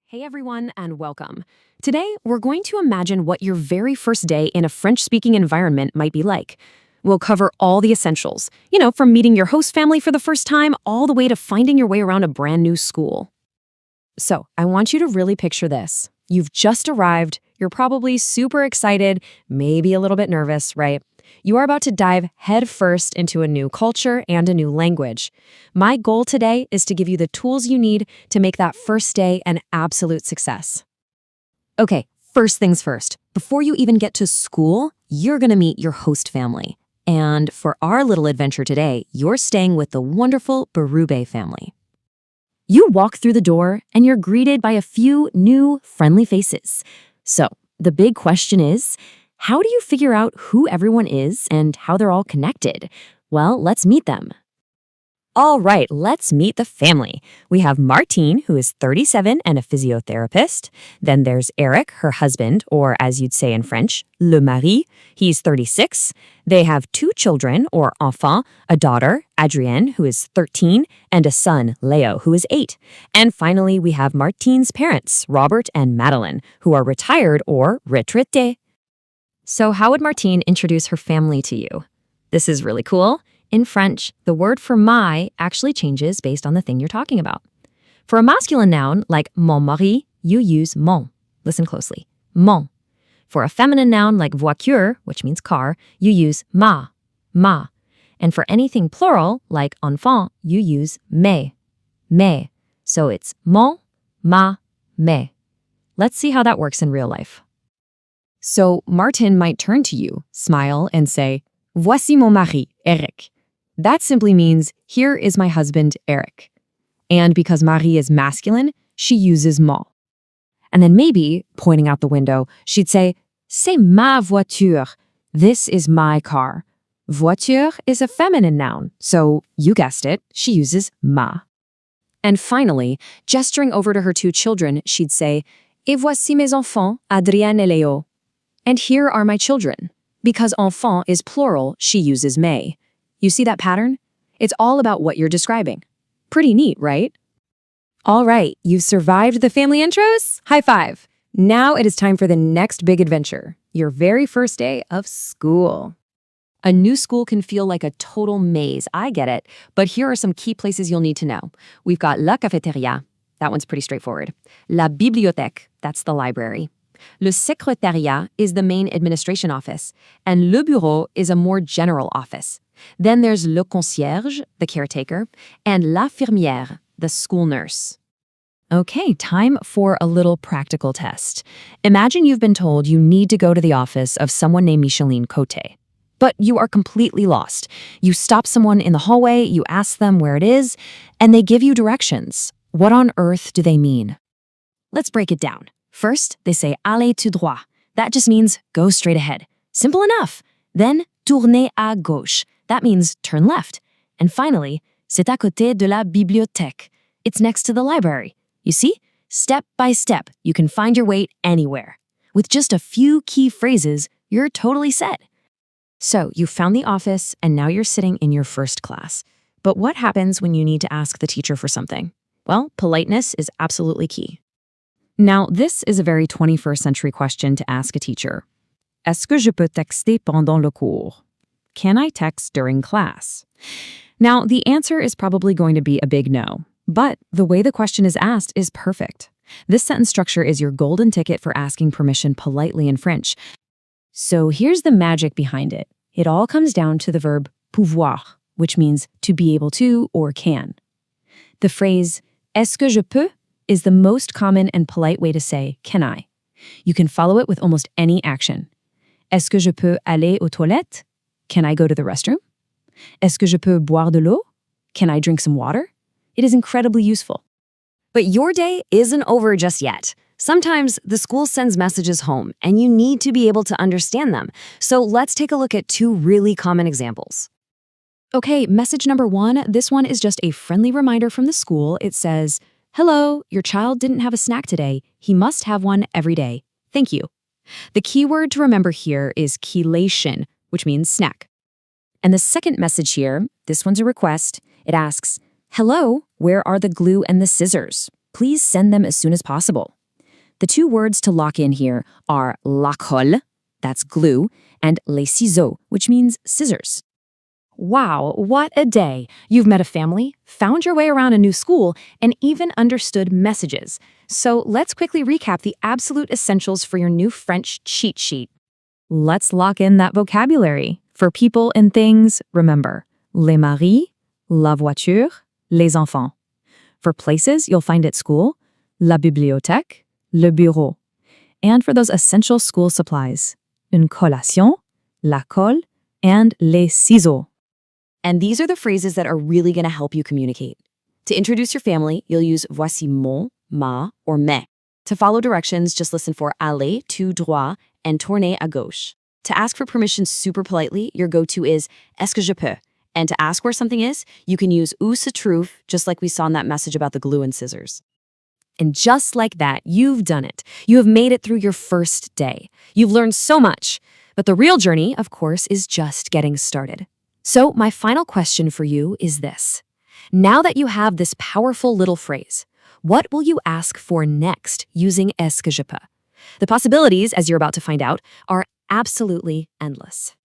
Hey everyone, and welcome. Today, we're going to imagine what your very first day in a French-speaking environment might be like. We'll cover all the essentials, from meeting your host family for the first time all the way to finding your way around a brand new school. So, I want you to really picture this. You've just arrived, you're probably super excited, maybe a little bit nervous, right? You are about to dive headfirst into a new culture and a new language. My goal today is to give you the tools you need to make that first day an absolute success. Okay, first things first. Before you even get to school, you're going to meet your host family. And for our little adventure today, you're staying with the wonderful Bérubé family. You walk through the door and you're greeted by a few new, friendly faces. So, the big question is, how do you figure out who everyone is and how they're all connected? Well, let's meet them. All right, let's meet the family. We have Martine, who is 37 and a physiotherapist. Then there's Eric, her husband, or as you'd say in French, le mari. He's 36. They have two children, or enfants, a daughter, Adrienne, who is 13, and a son, Leo, who is 8. And finally, we have Martine's parents, Robert and Madeline, who are retired or retraités. So how would Martine introduce her family to you? This is really cool. In French, the word for my actually changes based on the thing you're talking about. For a masculine noun like mon mari, you use mon. Listen closely. Mon. For a feminine noun like voiture, which means car, you use ma. Ma. And for anything plural like enfant, you use mes. Mes. So it's mon, ma, mes. Let's see how that works in real life. So Martin might turn to you, smile, and say, Voici mon mari, Eric. That simply means, here is my husband, Eric. And because mari is masculine, she uses mon. And then maybe, pointing out the window, she'd say, C'est ma voiture. This is my car. Voiture is a feminine noun, so you guessed it, she uses ma. And finally, gesturing over to her two children, she'd say, Et voici mes enfants, Adrienne et Léo. And here are my children. Because enfant is plural, she uses mes. You see that pattern? It's all about what you're describing. Pretty neat, right? All right, you've survived the family intros? High five. Now it is time for the next big adventure, your very first day of school. A new school can feel like a total maze, I get it, but here are some key places you'll need to know. We've got la cafétéria, that one's pretty straightforward. La bibliothèque, that's the library. Le secrétariat is the main administration office, and le bureau is a more general office. Then there's le concierge, the caretaker, and l'infirmière, the school nurse. Okay, time for a little practical test. Imagine you've been told you need to go to the office of someone named Micheline Côté. But you are completely lost. You stop someone in the hallway, you ask them where it is, and they give you directions. What on earth do they mean? Let's break it down. First, they say allez, tout droit. That just means go straight ahead. Simple enough. Then, tournez à gauche. That means turn left. And finally, c'est à côté de la bibliothèque. It's next to the library. You see? Step by step, you can find your way anywhere. With just a few key phrases, you're totally set. So, you found the office, and now you're sitting in your first class. But what happens when you need to ask the teacher for something? Well, politeness is absolutely key. Now, this is a very 21st century question to ask a teacher. Est-ce que je peux texter pendant le cours? Can I text during class? Now, the answer is probably going to be a big no, but the way the question is asked is perfect. This sentence structure is your golden ticket for asking permission politely in French. So here's the magic behind it. It all comes down to the verb pouvoir, which means to be able to or can. The phrase, Est-ce que je peux? Is the most common and polite way to say, can I? You can follow it with almost any action. Est-ce que je peux aller aux toilettes? Can I go to the restroom? Est-ce que je peux boire de l'eau? Can I drink some water? It is incredibly useful. But your day isn't over just yet. Sometimes the school sends messages home, and you need to be able to understand them. So let's take a look at two really common examples. Okay, message number 1. This one is just a friendly reminder from the school. It says, Hello, your child didn't have a snack today. He must have one every day. Thank you. The key word to remember here is collation, which means snack. And the second message here, this one's a request. It asks, Hello, where are the glue and the scissors? Please send them as soon as possible. The two words to lock in here are la colle, that's glue, and les ciseaux, which means scissors. Wow, what a day! You've met a family, found your way around a new school, and even understood messages. So let's quickly recap the absolute essentials for your new French cheat sheet. Let's lock in that vocabulary. For people and things, remember, les maris, la voiture, les enfants. For places you'll find at school, la bibliothèque, le bureau. And for those essential school supplies, une collation, la colle, and les ciseaux. And these are the phrases that are really going to help you communicate. To introduce your family, you'll use voici mon, ma, or mes. To follow directions, just listen for allez, tout, droit, and tournez à gauche. To ask for permission super politely, your go-to is est-ce que je peux? And to ask where something is, you can use où se trouve, just like we saw in that message about the glue and scissors. And just like that, you've done it. You have made it through your first day. You've learned so much. But the real journey, of course, is just getting started. So my final question for you is this. Now that you have this powerful little phrase, what will you ask for next using est-ce que je peux? The possibilities, as you're about to find out, are absolutely endless.